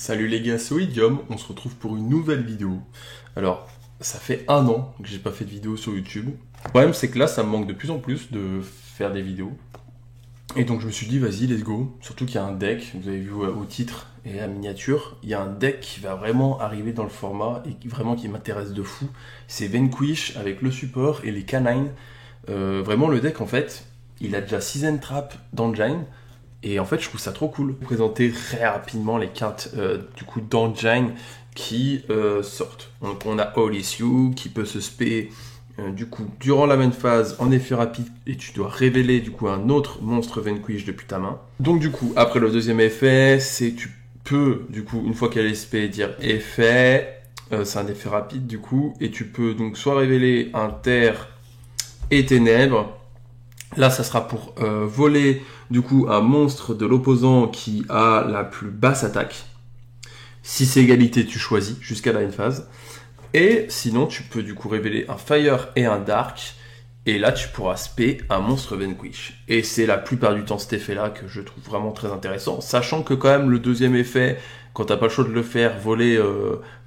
Salut les gars, c'est Oidium, on se retrouve pour une nouvelle vidéo. Alors, ça fait 1 an que j'ai pas fait de vidéo sur YouTube. Le problème c'est que là, ça me manque de plus en plus de faire des vidéos. Et donc je me suis dit, vas-y, let's go. Surtout qu'il y a un deck, vous avez vu au titre et à miniature, il y a un deck qui va vraiment arriver dans le format et qui m'intéresse de fou. C'est Vanquish avec le support et les canines. Vraiment le deck en fait, il a déjà Season Trap d'Engine. Et en fait, je trouve ça trop cool. Je vais vous présenter très rapidement les cartes du coup d'Engine qui sortent. Donc on a All Is You qui peut se spé du coup durant la main phase en effet rapide et tu dois révéler du coup un autre monstre Vanquish depuis ta main. Donc du coup après le deuxième effet, c'est tu peux du coup une fois qu'elle est spé dire effet, c'est un effet rapide du coup et tu peux donc soit révéler un terre et ténèbres. Là, ça sera pour voler du coup un monstre de l'opposant qui a la plus basse attaque. Si c'est égalité, tu choisis jusqu'à la end phase. Et sinon, tu peux du coup révéler un Fire et un Dark. Et là, tu pourras spé un monstre Vanquish. Et c'est la plupart du temps cet effet-là que je trouve vraiment très intéressant. Sachant que quand même, le deuxième effet, quand t'as pas le choix de le faire, voler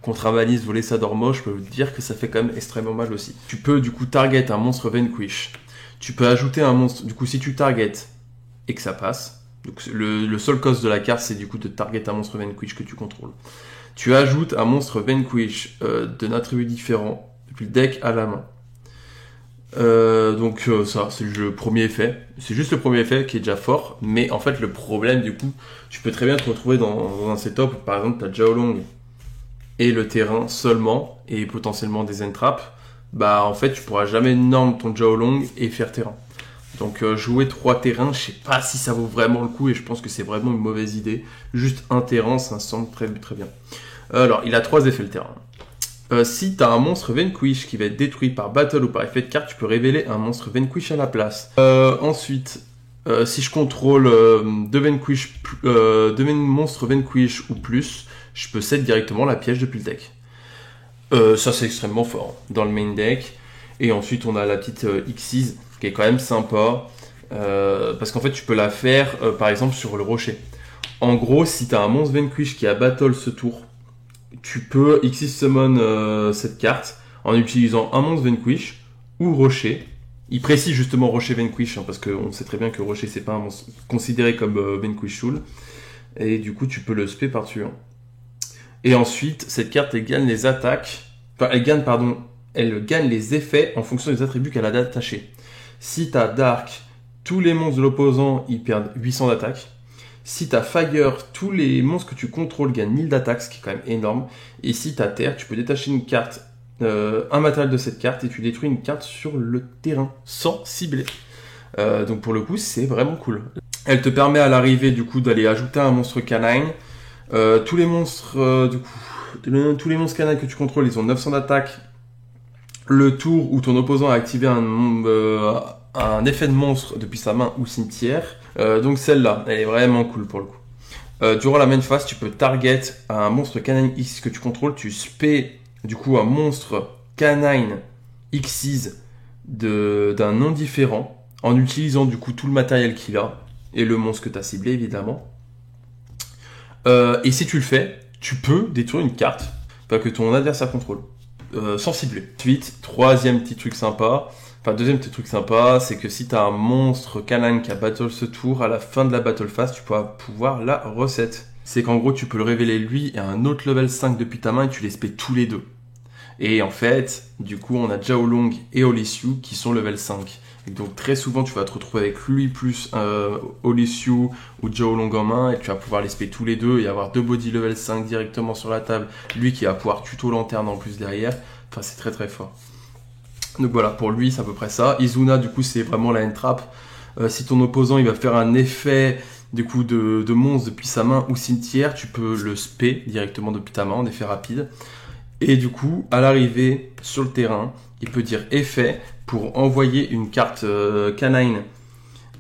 contre un balise, voler sa Dormo, je peux vous dire que ça fait quand même extrêmement mal aussi. Tu peux du coup target un monstre Vanquish. Tu peux ajouter un monstre, du coup si tu target et que ça passe, donc le seul cost de la carte c'est du coup de target un monstre Vanquish que tu contrôles. Tu ajoutes un monstre Vanquish d'un attribut différent depuis le deck à la main. Ça c'est le premier effet, c'est juste le premier effet qui est déjà fort, mais en fait le problème du coup, tu peux très bien te retrouver dans un setup où par exemple tu as Jiaolong et le terrain seulement et potentiellement des entraps. Bah en fait tu pourras jamais norm ton Jiaolong et faire terrain. Donc jouer 3 terrains, je sais pas si ça vaut vraiment le coup et je pense que c'est vraiment une mauvaise idée. Juste un terrain, ça me semble très bien. Alors il a 3 effets le terrain. Si tu as un monstre Vanquish qui va être détruit par battle ou par effet de carte, tu peux révéler un monstre Vanquish à la place. Ensuite, si je contrôle 2 monstres Vanquish ou plus, je peux set directement la piège depuis le deck. Ça c'est extrêmement fort dans le main deck. Et ensuite on a la petite Xyz qui est quand même sympa parce qu'en fait tu peux la faire par exemple sur le rocher. En gros si tu as un monstre Vanquish qui a battle ce tour, tu peux Xyz summon cette carte en utilisant un monstre Vanquish ou rocher. Il précise justement rocher Vanquish parce qu'on sait très bien que rocher c'est pas un monstre considéré comme Vanquish Soul. Et du coup tu peux le spé par-dessus. Et ensuite, cette carte, elle gagne les attaques. Enfin, elle gagne les effets en fonction des attributs qu'elle a attachés. Si t'as Dark, tous les monstres de l'opposant, ils perdent 800 d'attaque. Si t'as Fire, tous les monstres que tu contrôles gagnent 1000 d'attaque, ce qui est quand même énorme. Et si t'as Terre, tu peux détacher une carte, un matériel de cette carte, et tu détruis une carte sur le terrain, sans cibler. Donc pour le coup, c'est vraiment cool. Elle te permet à l'arrivée, du coup, d'aller ajouter un monstre canine. Tous les monstres tous les monstres canins que tu contrôles, ils ont 900 d'attaque. Le tour où ton opposant a activé un effet de monstre depuis sa main ou cimetière. Donc celle-là, elle est vraiment cool pour le coup. Durant la main phase, tu peux target un monstre canine X que tu contrôles. Tu spé du coup un monstre canine Xyz d'un nom différent en utilisant du coup tout le matériel qu'il a et le monstre que tu as ciblé évidemment. Et si tu le fais, tu peux détruire une carte que ton adversaire contrôle sans cibler. Ensuite, deuxième petit truc sympa, c'est que si tu as un monstre canine qui a battle ce tour, à la fin de la battle phase, tu pourras pouvoir la reset. C'est qu'en gros, tu peux le révéler lui et un autre level 5 depuis ta main et tu les spé tous les deux. Et en fait, du coup, on a Jiaolong et All Is You qui sont level 5. Et donc très souvent, tu vas te retrouver avec lui plus All Is You ou Jiaolong en main et tu vas pouvoir les spé tous les deux et avoir 2 body level 5 directement sur la table. Lui qui va pouvoir tuto lanterne en plus derrière. Enfin, c'est très fort. Donc voilà, pour lui, c'est à peu près ça. Izuna, du coup, c'est vraiment la entrap. Si ton opposant, il va faire un effet du coup de monstre depuis sa main ou cimetière, tu peux le spé directement depuis ta main en effet rapide. Et du coup, à l'arrivée sur le terrain, il peut dire effet pour envoyer une carte canine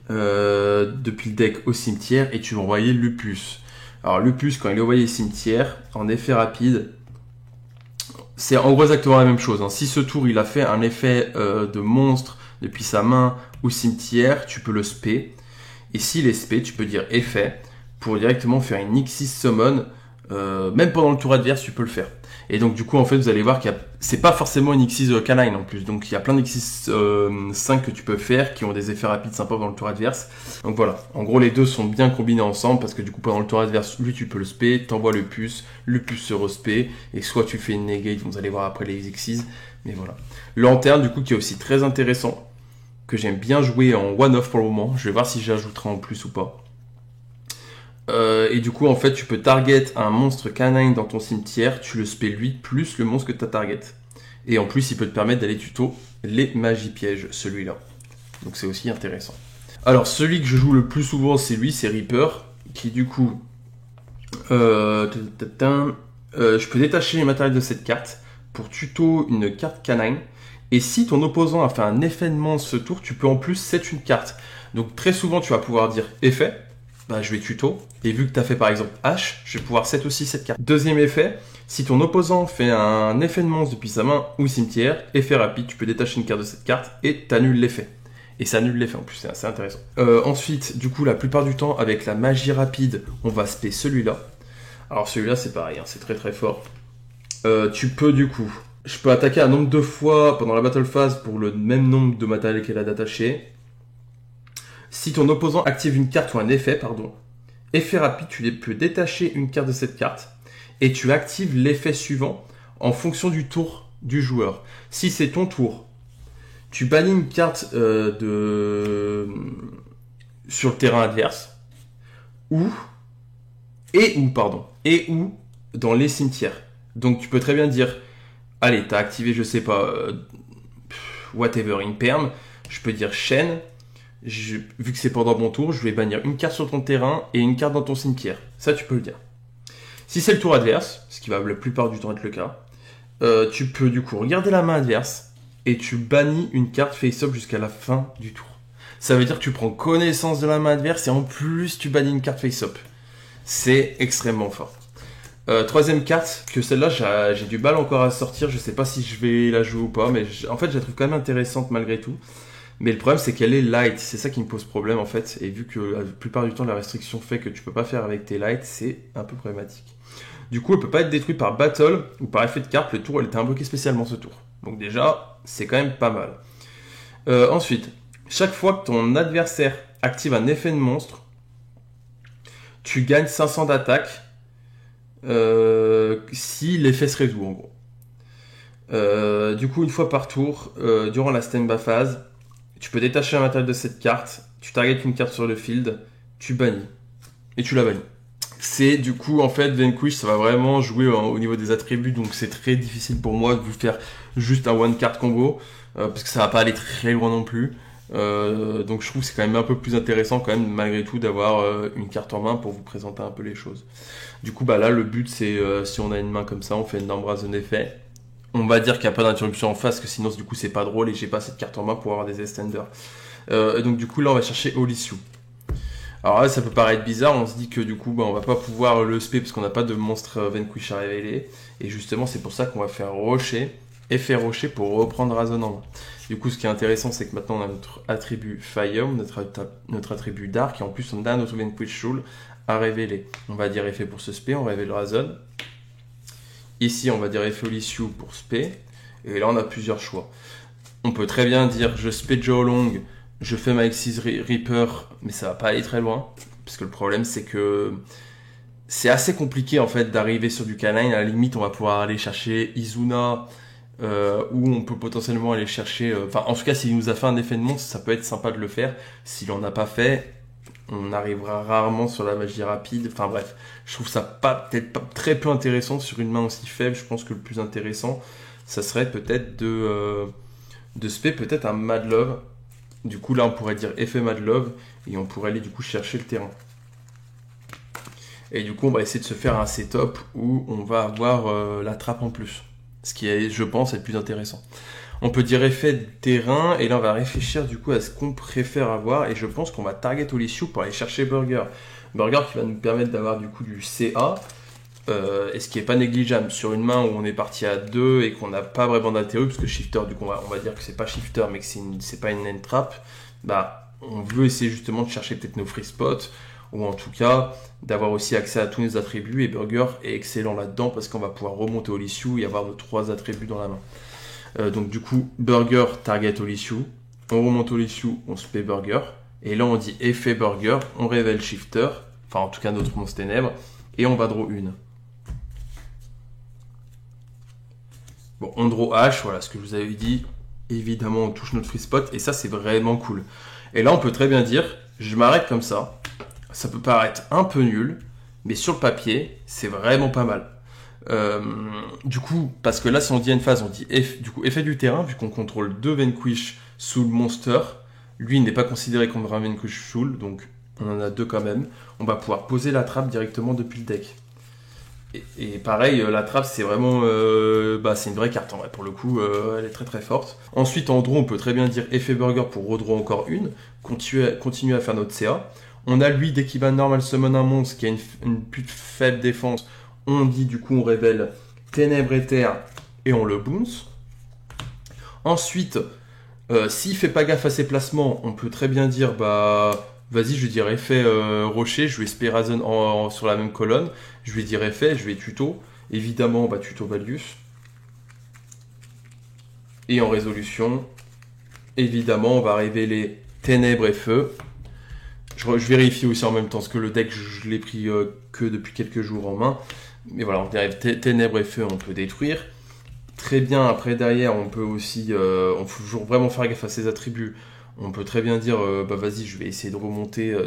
depuis le deck au cimetière et tu vas envoyer Lupus. Alors Lupus, quand il est envoyé cimetière, en effet rapide, c'est en gros exactement la même chose. Si ce tour il a fait un effet de monstre depuis sa main ou cimetière, tu peux le spé. Et s'il est spé, tu peux dire effet pour directement faire une Xyz summon même pendant le tour adverse, tu peux le faire. Et donc du coup, en fait, vous allez voir c'est pas forcément une X6 canine en plus. Donc il y a plein d'X6 5 que tu peux faire qui ont des effets rapides sympas dans le tour adverse. Donc voilà, en gros les deux sont bien combinés ensemble parce que du coup pendant le tour adverse, lui tu peux le spé, t'envoies le puce se respé, et soit tu fais une negate, vous allez voir après les X6. Mais voilà. Lanterne du coup qui est aussi très intéressant, que j'aime bien jouer en one-off pour le moment. Je vais voir si j'ajouterai en plus ou pas. Et du coup, en fait, tu peux target un monstre canine dans ton cimetière, tu le spé lui plus le monstre que tu as target. Et en plus, il peut te permettre d'aller tuto les magies pièges, celui-là. Donc c'est aussi intéressant. Alors, celui que je joue le plus souvent, c'est Reaper, qui du coup... je peux détacher les matériels de cette carte pour tuto une carte canine. Et si ton opposant a fait un effet de monstre ce tour, tu peux en plus set une carte. Donc très souvent, tu vas pouvoir dire effet. Bah, je vais tuto, et vu que tu as fait par exemple H, je vais pouvoir set aussi cette carte. Deuxième effet, si ton opposant fait un effet de monstre depuis sa main ou cimetière, effet rapide, tu peux détacher une carte de cette carte et t'annules l'effet. Et ça annule l'effet en plus, c'est assez intéressant. Ensuite, du coup, la plupart du temps, avec la magie rapide, on va spé celui-là. Alors celui-là, c'est pareil, hein, c'est très très fort. Tu peux du coup, je peux attaquer un nombre de fois pendant la battle phase pour le même nombre de matériel qu'elle a d'attaché. Si ton opposant active une carte ou un effet, effet rapide, tu peux détacher une carte de cette carte et tu actives l'effet suivant en fonction du tour du joueur. Si c'est ton tour, tu bannis une carte sur le terrain adverse ou dans les cimetières. Donc tu peux très bien dire, allez, t'as activé, je sais pas, whatever, Imperm, je peux dire chaîne. Vu que c'est pendant mon tour, je vais bannir une carte sur ton terrain et une carte dans ton cimetière. Ça, tu peux le dire. Si c'est le tour adverse, ce qui va la plupart du temps être le cas, tu peux du coup regarder la main adverse et tu bannis une carte face-up jusqu'à la fin du tour. Ça veut dire que tu prends connaissance de la main adverse et en plus tu bannis une carte face-up. C'est extrêmement fort. Troisième carte, que celle-là j'ai du mal encore à sortir, je sais pas si je vais la jouer ou pas, mais en fait je la trouve quand même intéressante malgré tout. Mais le problème, c'est qu'elle est light. C'est ça qui me pose problème, en fait. Et vu que la plupart du temps, la restriction fait que tu peux pas faire avec tes lights, c'est un peu problématique. Du coup, elle peut pas être détruite par battle ou par effet de carte. Le tour, elle était invoquée spécialement ce tour. Donc déjà, c'est quand même pas mal. Ensuite, chaque fois que ton adversaire active un effet de monstre, tu gagnes 500 d'attaque si l'effet se résout, en gros. Du coup, une fois par tour, durant la stand-by phase, tu peux détacher un matériel de cette carte, tu targetes une carte sur le field, tu bannis. Et tu la bannis. C'est du coup, en fait, Vanquish, ça va vraiment jouer au niveau des attributs, donc c'est très difficile pour moi de vous faire juste un one card combo, parce que ça va pas aller très loin non plus. Donc je trouve que c'est quand même un peu plus intéressant quand même, malgré tout, d'avoir une carte en main pour vous présenter un peu les choses. Du coup, bah là, le but, c'est, si on a une main comme ça, on fait une embrasse d'un effet. On va dire qu'il n'y a pas d'interruption en face, parce que sinon du coup c'est pas drôle et j'ai pas cette carte en main pour avoir des extenders. Donc du coup là on va chercher Holy. Alors là ça peut paraître bizarre, on se dit que du coup on va pas pouvoir le spé parce qu'on n'a pas de monstre Vanquish à révéler. Et justement c'est pour ça qu'on va faire rocher, effet rocher pour reprendre Razon en main. Du coup ce qui est intéressant c'est que maintenant on a notre attribut Fire, notre attribut Dark, et en plus on a notre Vanquish Soul à révéler. On va dire effet pour ce spé, on révèle Razon. Ici, on va dire effet Olysio pour spé. Et là, on a plusieurs choix. On peut très bien dire je spé Joe Long, je fais ma X6 Reaper, mais ça va pas aller très loin. Parce que le problème, c'est que c'est assez compliqué en fait d'arriver sur du canine. À la limite, on va pouvoir aller chercher Izuna, ou on peut potentiellement aller chercher. Enfin, en tout cas, s'il nous a fait un effet de monstre, ça peut être sympa de le faire. S'il en a pas fait, on arrivera rarement sur la magie rapide. Enfin bref, je trouve ça peut-être pas très peu intéressant sur une main aussi faible. Je pense que le plus intéressant, ça serait peut-être de spé peut-être un Mad Love. Du coup là on pourrait dire effet Mad Love et on pourrait aller du coup chercher le terrain. Et du coup on va essayer de se faire un setup où on va avoir la trappe en plus. Ce qui est, je pense, être plus intéressant. On peut dire effet de terrain, et là on va réfléchir du coup à ce qu'on préfère avoir, et je pense qu'on va target Olysio pour aller chercher Burger. Burger qui va nous permettre d'avoir du coup du CA, et ce qui est pas négligeable sur une main où on est parti à 2 et qu'on n'a pas vraiment d'intérêt, parce que Shifter, du coup on va dire que c'est pas Shifter mais que c'est pas une end trap, bah on veut essayer justement de chercher peut-être nos free spots, ou en tout cas d'avoir aussi accès à tous nos attributs, et Burger est excellent là-dedans parce qu'on va pouvoir remonter au issue et avoir nos 3 attributs dans la main. Donc du coup, Burger target au issue, on remonte au issue, on se paie Burger, et là on dit effet Burger, on révèle Shifter, enfin en tout cas notre monstre ténèbres, et on va draw une. Bon, on draw H, voilà ce que je vous avais dit. Évidemment, on touche notre free spot, et ça, c'est vraiment cool. Et là, on peut très bien dire, je m'arrête comme ça. Ça peut paraître un peu nul, mais sur le papier, c'est vraiment pas mal. Du coup, parce que là, si on dit une phase, on dit effet du terrain, vu qu'on contrôle 2 Vanquish Soul Monster. Lui, il n'est pas considéré comme un Vanquish Soul, donc on en a 2 quand même. On va pouvoir poser la trappe directement depuis le deck. Et pareil, la trappe, c'est vraiment... c'est une vraie carte en vrai, pour le coup, elle est très très forte. Ensuite, en draw, on peut très bien dire effet Burger pour redraw encore une, continuer à faire notre CA. On a lui, dès qu'il va normal summon un monstre qui a une plus faible défense, on dit du coup, on révèle Ténèbres Éther et on le bounce. Ensuite, s'il fait pas gaffe à ses placements, on peut très bien dire, vas-y, je lui dirais effet rocher, je vais Spearazon sur la même colonne, je lui dirais effet, je vais tuto. Évidemment, on va tuto Valius. Et en résolution, évidemment, on va révéler Ténèbres et Feu. Je vérifie aussi en même temps, parce que le deck, je l'ai pris que depuis quelques jours en main. Mais voilà, on dirait Ténèbres et Feu, on peut détruire. Très bien, après derrière, on peut aussi, on faut toujours vraiment faire gaffe à ses attributs. On peut très bien dire, vas-y, je vais essayer de remonter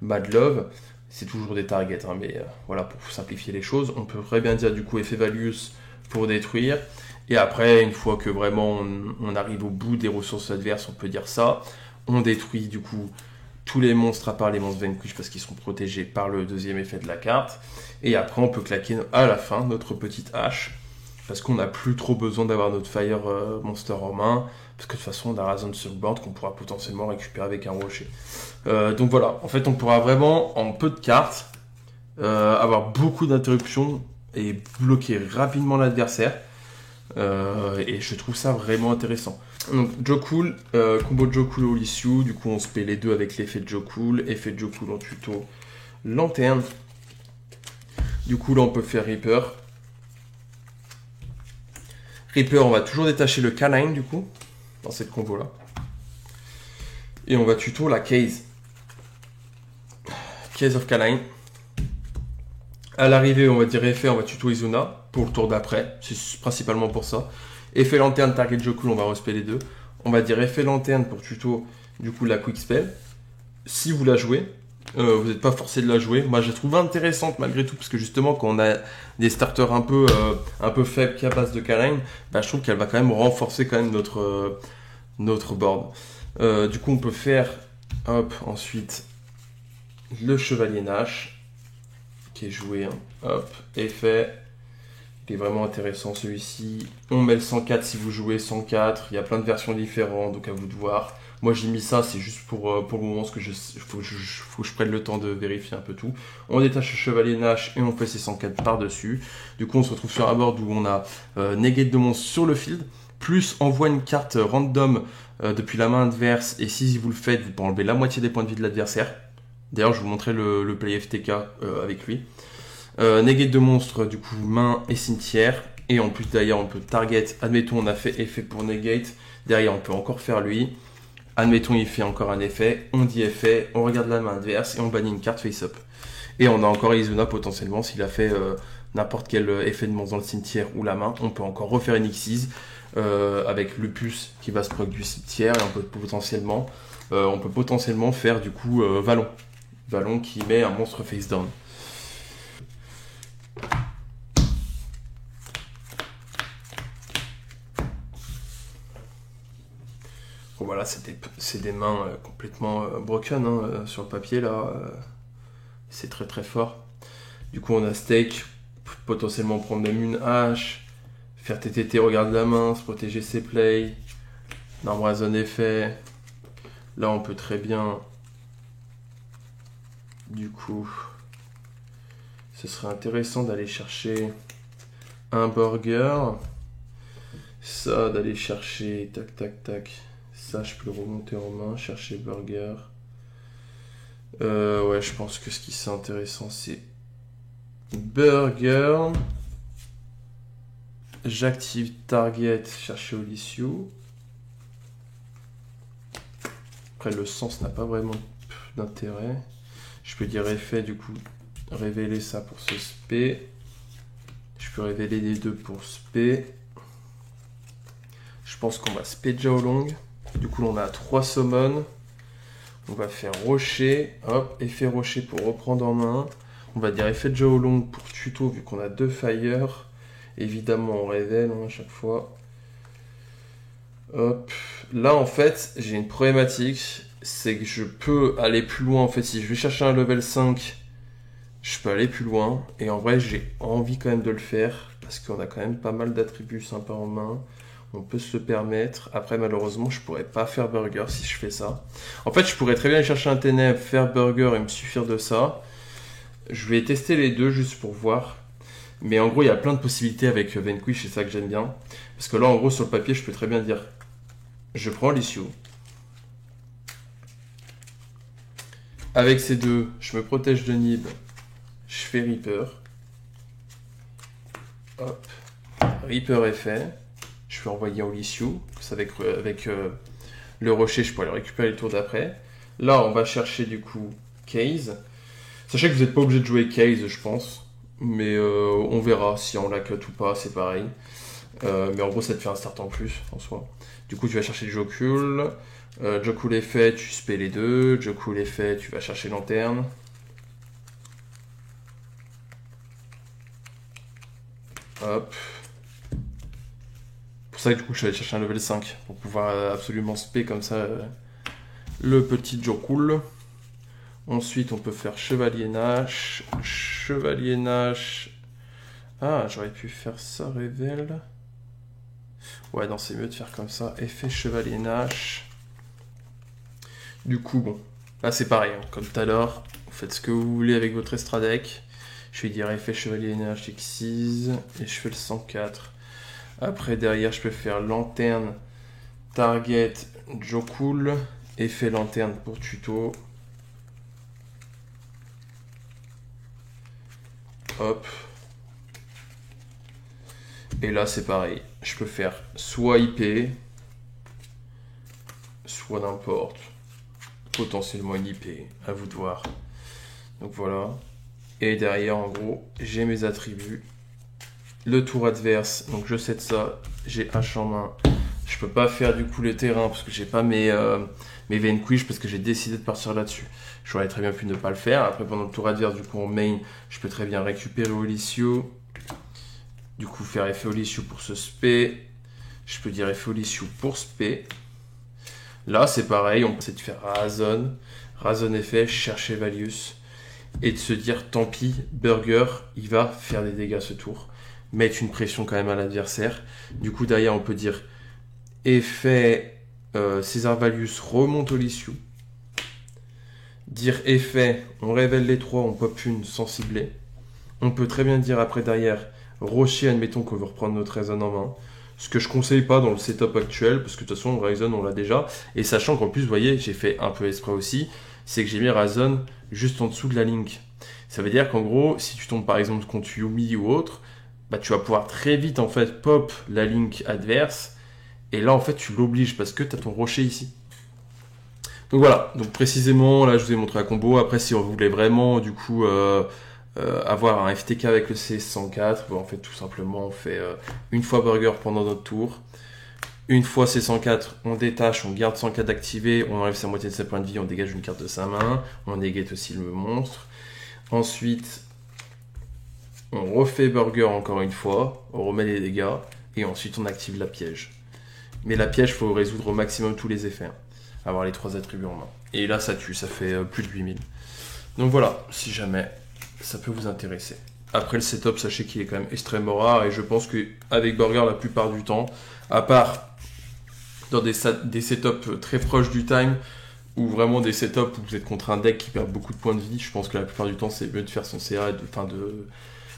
Mad Love. C'est toujours des targets, hein, mais voilà, pour simplifier les choses. On peut très bien dire du coup effet Valius pour détruire. Et après, une fois que vraiment on arrive au bout des ressources adverses, on peut dire ça. On détruit du coup tous les monstres à part les monstres Vanquish parce qu'ils sont protégés par le deuxième effet de la carte. Et après, on peut claquer à la fin notre petite hache. Parce qu'on n'a plus trop besoin d'avoir notre Fire Monster en main, parce que de toute façon on a Razon sur le board qu'on pourra potentiellement récupérer avec un rocher. Donc voilà, en fait on pourra vraiment en peu de cartes avoir beaucoup d'interruptions et bloquer rapidement l'adversaire. Et je trouve ça vraiment intéressant. Donc Joe Cool, combo Joe Cool au issue, du coup on se paie les deux avec l'effet de Joe Cool, effet de Joe Cool en tuto, lanterne. Du coup là on peut faire Reaper. Reaper, on va toujours détacher le Canine du coup, dans cette combo là. Et on va tuto la Case. Case of Canine. À l'arrivée, on va dire effet, on va tuto Izuna pour le tour d'après. C'est principalement pour ça. Effet lanterne, target Joe Cool, on va respect les deux. On va dire effet lanterne pour tuto du coup la Quick Spell. Si vous la jouez, vous n'êtes pas forcé de la jouer. Moi, je la trouve intéressante malgré tout, parce que justement, quand on a des starters un peu faibles qui à base de Canine, je trouve qu'elle va quand même renforcer quand même notre board. Du coup, on peut faire, ensuite, le Chevalier Nash, qui est joué, effet, qui est vraiment intéressant celui-ci. On met le 104 si vous jouez 104, il y a plein de versions différentes, donc à vous de voir. Moi j'ai mis ça, c'est juste pour le moment, parce que faut que je prenne le temps de vérifier un peu tout. On détache le Chevalier Nash et on fait ses 104 par-dessus. Du coup on se retrouve sur un board où on a negate de monstres sur le field, plus envoie une carte random depuis la main adverse, et si vous le faites, vous pouvez enlever la moitié des points de vie de l'adversaire. D'ailleurs je vous montrerai le play FTK avec lui. Negate de monstres, du coup main et cimetière. Et en plus d'ailleurs on peut target, admettons on a fait effet pour negate, derrière on peut encore faire lui. Admettons, il fait encore un effet, on dit effet, on regarde la main adverse et on bannit une carte face-up. Et on a encore Izuna potentiellement, s'il a fait n'importe quel effet de monstre dans le cimetière ou la main, on peut encore refaire une Xyz avec Lupus qui va se proc du cimetière, et on peut potentiellement faire du coup Vallon. Vallon qui met un monstre face down. Bon, voilà, c'est des mains complètement broken sur le papier là. C'est très très fort. Du coup, on a stake, potentiellement prendre même une hache, faire TTT, regarde la main, se protéger ses plays, Normrazon effet. Là, on peut très bien. Du coup, ce serait intéressant d'aller chercher un burger. Ça, d'aller chercher tac tac tac. Ça, je peux le remonter en main, chercher burger. Ouais, je pense que ce qui c'est intéressant, c'est burger. J'active target, chercher Olysio. Après, le sens n'a pas vraiment d'intérêt. Je peux dire effet, du coup, révéler ça pour ce spé. Je peux révéler les deux pour spé. Je pense qu'on va spé Jaolong. Du coup, on a 3 summons. On va faire rocher. Hop, effet rocher pour reprendre en main. On va dire effet Jaolong pour tuto, vu qu'on a 2 fire. Évidemment, on révèle à chaque fois. Hop. Là, en fait, j'ai une problématique. C'est que je peux aller plus loin. En fait, si je vais chercher un level 5, je peux aller plus loin. Et en vrai, j'ai envie quand même de le faire. Parce qu'on a quand même pas mal d'attributs sympas en main. On peut se le permettre. Après, malheureusement, je pourrais pas faire burger si je fais ça. En fait, je pourrais très bien aller chercher un ténèbre, faire burger et me suffire de ça. Je vais tester les deux juste pour voir. Mais en gros, il y a plein de possibilités avec Vanquish, c'est ça que j'aime bien. Parce que là, en gros, sur le papier, je peux très bien dire je prends Lysio. Avec ces deux, je me protège de Nib. Je fais Reaper. Hop. Reaper est fait. Je peux envoyer en Lysio. Avec le rocher, je pourrais le récupérer le tour d'après. Là, on va chercher du coup Case. Sachez que vous n'êtes pas obligé de jouer Case, je pense. Mais on verra si on la cut ou pas, c'est pareil. Mais en gros, ça te fait un start en plus, en soi. Du coup, tu vas chercher Jokul. Jokul est fait, tu spé les deux. Jokul est fait, tu vas chercher Lanterne. Hop. Pour ça, du coup, je vais aller chercher un level 5 pour pouvoir absolument spé comme ça le petit Jokul. Ensuite, on peut faire Chevalier Nash. Chevalier Nash. Ah, j'aurais pu faire ça, révèle. Ouais, non, c'est mieux de faire comme ça. Effet Chevalier Nash. Du coup, bon. Là, c'est pareil. Hein. Comme tout à l'heure, vous faites ce que vous voulez avec votre extra deck. Je vais dire effet Chevalier Nash X6. Et je fais le 104. Après, derrière, je peux faire Lanterne, Target, Jokul. Effet Lanterne pour tuto. Hop. Et là, c'est pareil. Je peux faire soit IP, soit n'importe. Potentiellement une IP, à vous de voir. Donc voilà. Et derrière, en gros, j'ai mes attributs. Le tour adverse, donc je sais de ça. J'ai H en main. Je peux pas faire du coup le terrain parce que j'ai pas mes Vanquish parce que j'ai décidé de partir là-dessus. J'aurais très bien pu ne pas le faire. Après, pendant le tour adverse, du coup, en main, je peux très bien récupérer Olysio. Du coup, faire effet Olysio pour ce spé. Je peux dire effet Olysio pour spé. Là, c'est pareil, on peut essayer de faire Razon. Razon effet, chercher Valius. Et de se dire, tant pis, Burger, il va faire des dégâts ce tour. Mettre une pression quand même à l'adversaire. Du coup, derrière, on peut dire effet César Valius remonte Olysio. Dire effet, on révèle les 3, on pop une sans cibler. On peut très bien dire après derrière, Rocher, admettons qu'on veut reprendre notre Razon en main. Ce que je conseille pas dans le setup actuel, parce que de toute façon, Razon, on l'a déjà. Et sachant qu'en plus, vous voyez, j'ai fait un peu exprès aussi, c'est que j'ai mis Razon juste en dessous de la link. Ça veut dire qu'en gros, si tu tombes par exemple contre Yumi ou autre, bah, tu vas pouvoir très vite en fait pop la link adverse. Et là, en fait, tu l'obliges parce que tu as ton rocher ici. Donc voilà, donc précisément, là, je vous ai montré la combo. Après, si on voulait vraiment, du coup, avoir un FTK avec le C104, bon, en fait, tout simplement, on fait une fois Burger pendant notre tour. Une fois C104, on détache, on garde 104 activé, on enlève sa moitié de ses points de vie, on dégage une carte de sa main, on négate aussi le monstre. Ensuite, on refait Burger encore une fois, on remet les dégâts, et ensuite on active la piège. Mais la piège, il faut résoudre au maximum tous les effets. Hein. Avoir les 3 attributs en main. Et là, ça tue, ça fait plus de 8000. Donc voilà, si jamais ça peut vous intéresser. Après le setup, sachez qu'il est quand même extrêmement rare, et je pense qu'avec Burger, la plupart du temps, à part dans des setups très proches du time, ou vraiment des setups où vous êtes contre un deck qui perd beaucoup de points de vie, je pense que la plupart du temps, c'est mieux de faire son CA,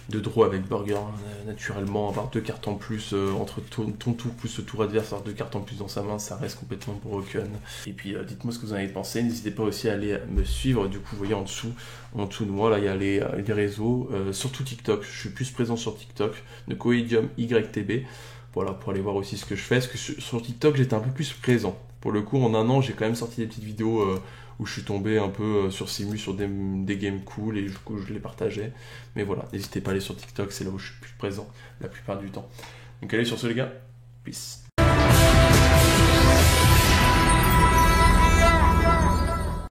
de draw avec burger, naturellement, avoir 2 cartes en plus entre ton tour plus le tour adverse, avoir 2 cartes en plus dans sa main, ça reste complètement broken. Et puis dites-moi ce que vous en avez pensé, n'hésitez pas aussi à aller me suivre, du coup vous voyez en dessous de moi, là il y a les réseaux, surtout TikTok, je suis plus présent sur TikTok, de Coedium YTB, voilà, pour aller voir aussi ce que je fais, parce que sur TikTok j'étais un peu plus présent. Pour le coup, en un an, j'ai quand même sorti des petites vidéos où je suis tombé un peu sur Simu, sur des games cool, et du coup, je les partageais. Mais voilà, n'hésitez pas à aller sur TikTok, c'est là où je suis plus présent la plupart du temps. Donc allez sur ce les gars, peace.